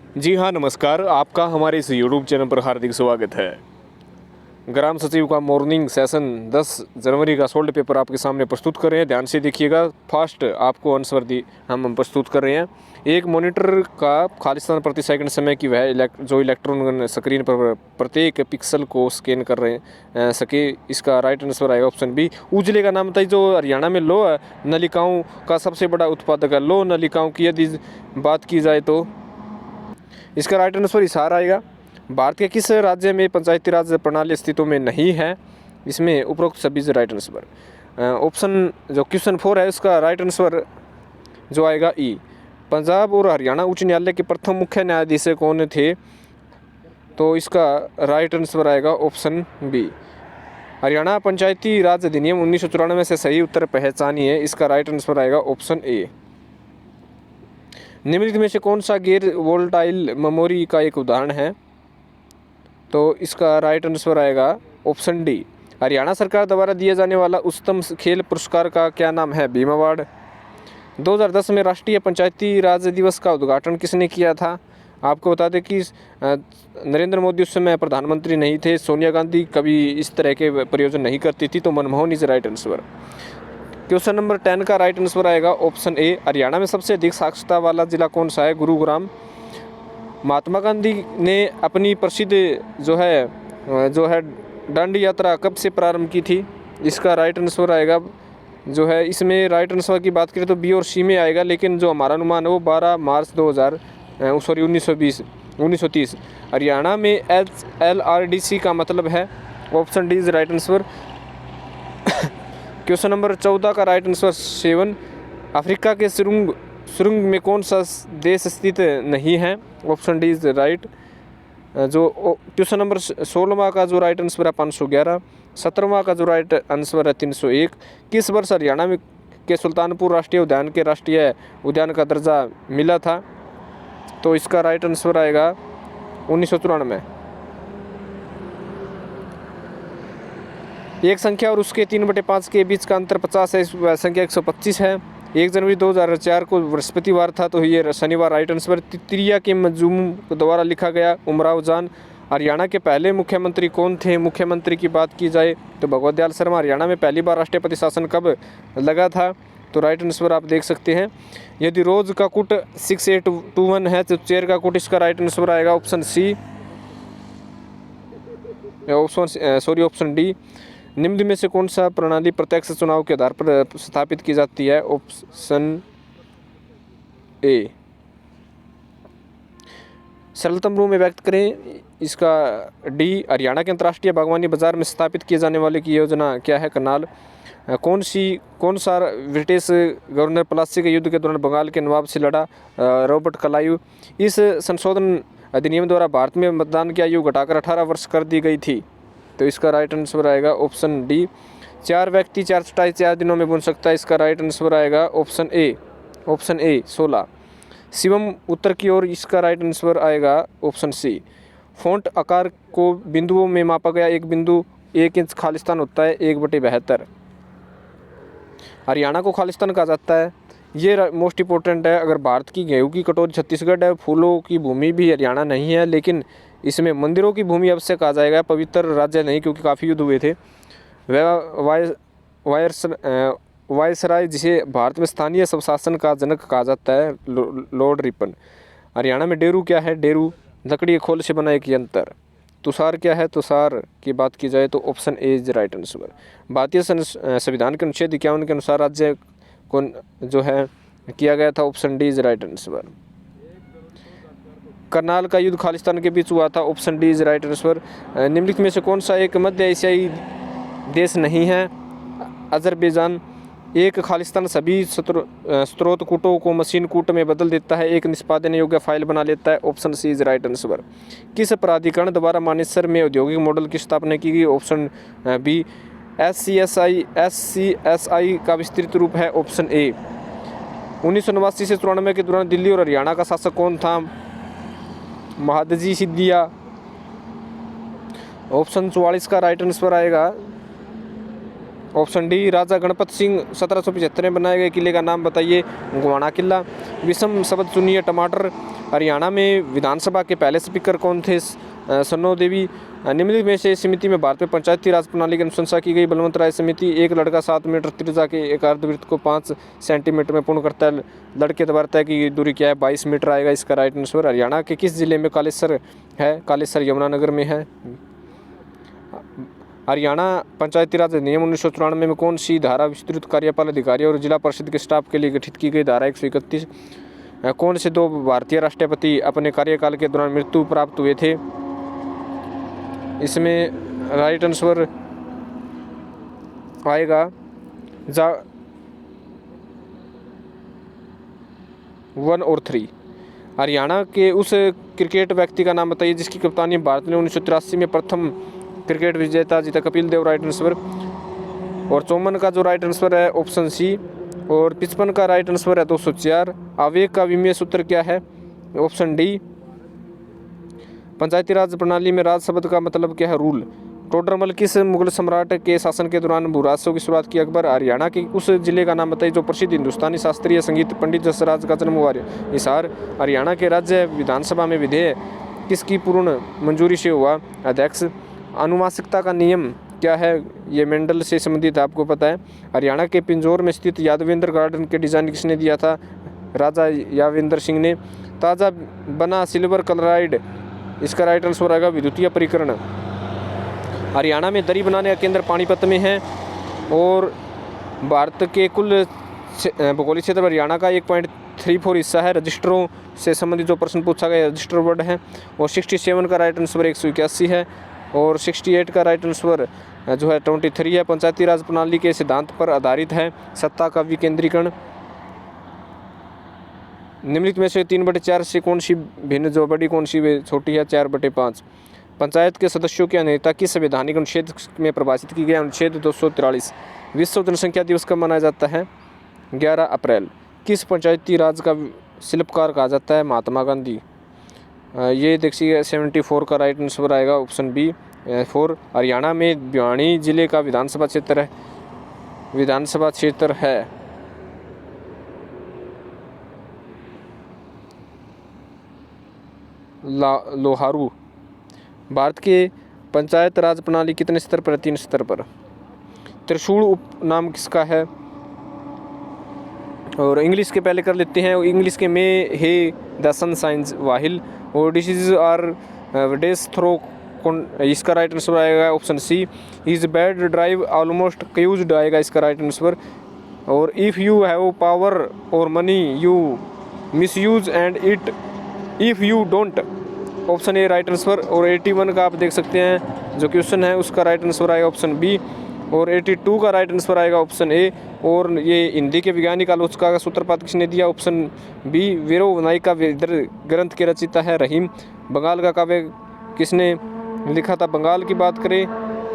जी हाँ, नमस्कार। आपका हमारे इस यूट्यूब चैनल पर हार्दिक स्वागत है। ग्राम सचिव का मॉर्निंग सेशन 10 जनवरी का सोल्ड पेपर आपके सामने प्रस्तुत कर रहे हैं। ध्यान से देखिएगा। फास्ट आपको आंसर हम प्रस्तुत कर रहे हैं। एक मॉनिटर का खालिस्तान प्रति सेकंड समय की वह जो इलेक्ट्रॉन स्क्रीन पर प्रत्येक पिक्सल को स्कैन कर रहे सके, इसका राइट आंसर आएगा ऑप्शन बी। उजले का नाम था जो हरियाणा में लौह नलिकाओं का सबसे बड़ा उत्पादक है। लौह नलिकाओं की यदि बात की जाए तो इसका राइट आंसर हिसार आएगा। भारत के किस राज्य में पंचायती राज प्रणाली अस्तित्व में नहीं है? इसमें उपरोक्त सभी से राइट आंसर ऑप्शन जो क्वेश्चन 4 है उसका राइट आंसर जो आएगा ई। पंजाब और हरियाणा उच्च न्यायालय के प्रथम मुख्य न्यायाधीश कौन थे? तो इसका राइट आंसर आएगा ऑप्शन बी। हरियाणा पंचायती राज अधिनियम 1994 से सही उत्तर पहचानिए। इसका राइट आंसर आएगा ऑप्शन ए। निम्नलिखित में से कौन सा गैर वोल्टाइल मेमोरी का एक उदाहरण है? तो इसका राइट आंसर आएगा ऑप्शन डी। हरियाणा सरकार द्वारा दिया जाने वाला उच्चतम खेल पुरस्कार का क्या नाम है? भीम अवार्ड। 2010 में राष्ट्रीय पंचायती राज दिवस का उद्घाटन किसने किया था? आपको बता दें कि नरेंद्र मोदी उस समय प्रधानमंत्री नहीं थे। सोनिया गांधी कभी इस तरह के प्रयोजन नहीं करती थी, तो Manmohan is right answer. Question number 10 का राइट आंसर आएगा ऑप्शन ए। हरियाणा में सबसे अधिक साक्षरता वाला जिला कौन सा है? गुरुग्राम। महात्मा गांधी ने अपनी प्रसिद्ध जो है दांडी यात्रा कब से प्रारंभ की थी? इसका राइट आंसर आएगा जो है, इसमें राइट आंसर की बात करें तो बी और सी में आएगा, लेकिन जो हमारा अनुमान है वो 12 मार्च 1930। हरियाणा में LRDC का मतलब है option D is right answer. Question number 14 का राइट आंसर 7। अफ्रीका के सुरंग में कौन सा देश स्थित नहीं है? Option D is right. जो क्वेश्चन नंबर 16वां का जो राइट आंसर है 511। 17वां का जो राइट आंसर है 301। किस वर्ष हरियाणा में के सुल्तानपुर राष्ट्रीय उद्यान के राष्ट्रीय उद्यान का दर्जा मिला था? तो इसका राइट आंसर आएगा 1994। एक संख्या और उसके 3/5 के बीच का अंतर 50 है, वह संख्या 125 है। 1 जनवरी 2004 को बृहस्पतिवार था, तो ये शनिवार राइट आंसर। तितरिया के मंजूम द्वारा लिखा गया उमराव जान। हरियाणा के पहले मुख्यमंत्री कौन थे? मुख्यमंत्री की बात की जाए तो भगवत दयाल शर्मा। हरियाणा में पहली बार राष्ट्रपति शासन कब लगा था? तो राइट आंसर आप देख सकते हैं। यदि रोज का कुट 6821 है तो चेयर का कुट, इसका राइट आंसर आएगा ऑप्शन सी, ऑप्शन डी। निम्न में से कौन सा प्रणाली प्रत्यक्ष चुनाव के आधार पर स्थापित की जाती है? Option A. सरलतम रूप में व्यक्त करें, इसका डी। हरियाणा के अंतर्राष्ट्रीय बागवानी बाजार में स्थापित किए जाने वाले की योजना क्या है? करनाल। कौन सा ब्रिटिश गवर्नर प्लासी के युद्ध के दौरान बंगाल के नवाब से लड़ा? Robert Clive. इस संशोधन अधिनियम द्वारा भारत में मतदान की आयु घटाकर 18 वर्ष कर दी गई थी। तो इसका राइट आंसर आएगा ऑप्शन डी। 4 व्यक्ति 4 चटाई 4 दिनों में बुन सकता है। इसका राइट आंसर आएगा ऑप्शन ए 16। शिवम उत्तर की ओर, इसका राइट आंसर आएगा ऑप्शन सी। फॉन्ट आकार को बिंदुओं में मापा गया, एक बिंदु 1 इंच खालिस्तान होता है 1/72। हरियाणा को खालिस्तान कहा जाता है, ये मोस्ट इंपॉर्टेंट है। अगर भारत की गेहूं की कटोरी छत्तीसगढ़ है, फूलों की भूमि भी हरियाणा नहीं है, लेकिन इसमें मंदिरों की भूमि अवश्य कहा जाएगा, पवित्र राज्य नहीं, क्योंकि काफ़ी युद्ध हुए थे। वायसराय जिसे भारत में स्थानीय स्वशासन का जनक कहा जाता है, लॉर्ड रिपन। हरियाणा में डेरू क्या है? डेरू लकड़ी के खोल से बना एक यंत्र। तुषार क्या है? तुषार की बात की जाए तो option A is right answer. भारतीय संविधान के अनुच्छेद 51 के अनुसार राज्य को जो है किया गया था, option D is right answer. Karnal का युद्ध खालिस्तान के बीच हुआ था, option D is right answer. निम्नलिखित में से कौन सा एक मध्य एशियाई देश नहीं है? अजरबैजान। एक खालिस्तान सभी स्रोत कूटों को मशीन कूट में बदल देता है, एक निष्पादन योग्य फाइल बना लेता है, option C is right answer. किस प्राधिकरण द्वारा मानेसर में औद्योगिक मॉडल की स्थापना की गई? Option B. SCSI का विस्तृत रूप है, ऑप्शन ए। 1989 से 94 के दौरान दिल्ली और हरियाणा का शासक कौन था? महादजी सिद्धिया। ऑप्शन 44 का राइट आंसर आएगा ऑप्शन डी राजा गणपत सिंह 1775 में बनाए गए किले का नाम बताइए। गोवाना किला। विषम शब्द चुनिए टमाटर। हरियाणा में विधानसभा के पहले स्पीकर कौन थे? सन्नो देवी। निम्नलिखित में से समिति में भारत में पंचायती राज प्रणाली की अनुशंसा की गई। बलवंत राय समिति। एक लड़का 7 मीटर त्रिज्या के एक अर्धवृत्त को 5 सेंटीमीटर में पूर्ण करता है। लड़के द्वारा तय की दूरी क्या है? 22 मीटर आएगा इसका राइट आंसर। हरियाणा के किस जिले में कालेसर है? कालेसर यमुनानगर में है। हरियाणा पंचायती राज अधिनियम 1994 में कौन सी धारा विस्तृत कार्यपाल अधिकारी और जिला परिषद के स्टाफ के लिए गठित की गई? धारा 131। कौन से 2 भारतीय राष्ट्रपति अपने कार्यकाल के दौरान मृत्यु प्राप्त हुए थे? इसमें राइट आंसर आएगा 1 और 3। हरियाणा के उस क्रिकेट व्यक्ति का नाम बताइए जिसकी कप्तानी भारत ने 1983 में प्रथम क्रिकेट विजेता जीता। Kapil Dev right answer. और 54 का जो राइट आंसर है ऑप्शन सी। और 55 का राइट आंसर है 204। आवेग का विमेय सूत्र क्या है? Option D. पंचायती राज प्रणाली में राज शब्द का मतलब क्या है? रूल। टोडरमल किस मुगल सम्राट के शासन के दौरान भूराजस्व की शुरुआत की? अकबर। हरियाणा के उस जिले का नाम बताइए जो प्रसिद्ध हिंदुस्तानी शास्त्रीय संगीत पंडित जसराज का जन्म हुआ? हिसार। हरियाणा के राज्य विधानसभा में विधेयक किसकी पूर्ण मंजूरी से हुआ? अध्यक्ष। आनुवंशिकता का नियम क्या है? ये मेंडल से संबंधित आपको पता है। हरियाणा के पिंजौर में स्थित यादवेंद्र गार्डन के डिजाइन किसने दिया था? राजा यादवेंद्र सिंह ने। ताज़ा बना सिल्वर क्लोराइड इसका राइट आंसर आएगा विद्युतीय परिकरण। हरियाणा में दरी बनाने का केंद्र पानीपत में है। और भारत के कुल भौगोलिक क्षेत्र हरियाणा का 1.34 हिस्सा है। रजिस्टरों से संबंधित जो प्रश्न पूछा गया रजिस्टर वर्ड है। और 67 का राइट आंसर 181 है। और 68 का राइट आंसर जो है 23 है। पंचायती राज प्रणाली के सिद्धांत पर आधारित है। सत्ता का विकेंद्रीकरण। निम्नलिखित में से 3/4 से कौन सी भिन्न जो बड़ी कौन सी छोटी है? 4/5। पंचायत के सदस्यों की अनियमितता किस संवैधानिक अनुच्छेद में परिभाषित की गई? अनुच्छेद 243। विश्व जनसंख्या दिवस कब मनाया जाता है? 11 अप्रैल। किस पंचायती राज का शिल्पकार कहा जाता है? महात्मा गांधी। ये देखिए 74 का राइट आंसर आएगा ऑप्शन बी 4। हरियाणा में भिवानी जिले का विधानसभा क्षेत्र है लोहारू। भारत के पंचायत राज प्रणाली कितने स्तर पर? 3 स्तर पर। त्रिशूल उपनाम किसका है? और इंग्लिश के पहले कर लेते हैं। इंग्लिश के में हे द सन साइंस वाहिल। और डिसीज आर डेस थ्रो इसका राइट आंसर आएगा option C. Is bad drive almost caused आएगा इसका राइट आंसर। और इफ़ यू हैव पावर और money you misuse and it if you don't option A right answer. और 81 का आप देख सकते हैं जो क्वेश्चन है उसका राइट आंसर आएगा ऑप्शन बी। और 82 का राइट आंसर आएगा ऑप्शन ए। और ये हिंदी के वैज्ञानिक आलोचका का सूत्रपात किसने दिया? ऑप्शन बी वीरो नायिका ग्रंथ के रचिता है रहीम। बंगाल का काव्य किसने लिखा था? बंगाल की बात करें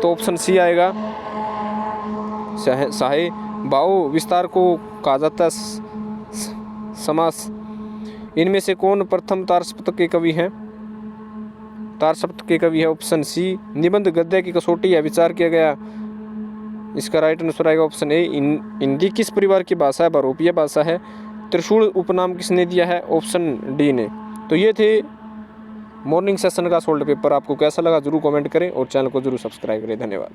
तो ऑप्शन सी आएगा साहे। भाव विस्तार को कहा जाता है समास। इनमें से कौन प्रथम तारसप्तक के कवि हैं? तारसप्तक के कवि है ऑप्शन सी। निबंध गद्य की कसौटी है विचार किया गया इसका राइट आंसर आएगा ऑप्शन ए। हिंदी किस परिवार की भाषा है? बहुरूपीय भाषा है। त्रिशूल उपनाम किसने दिया है? ऑप्शन डी ने। तो ये थे मॉर्निंग सेशन का सोल्ड पेपर। आपको कैसा लगा जरूर कमेंट करें और चैनल को जरूर सब्सक्राइब करें। धन्यवाद।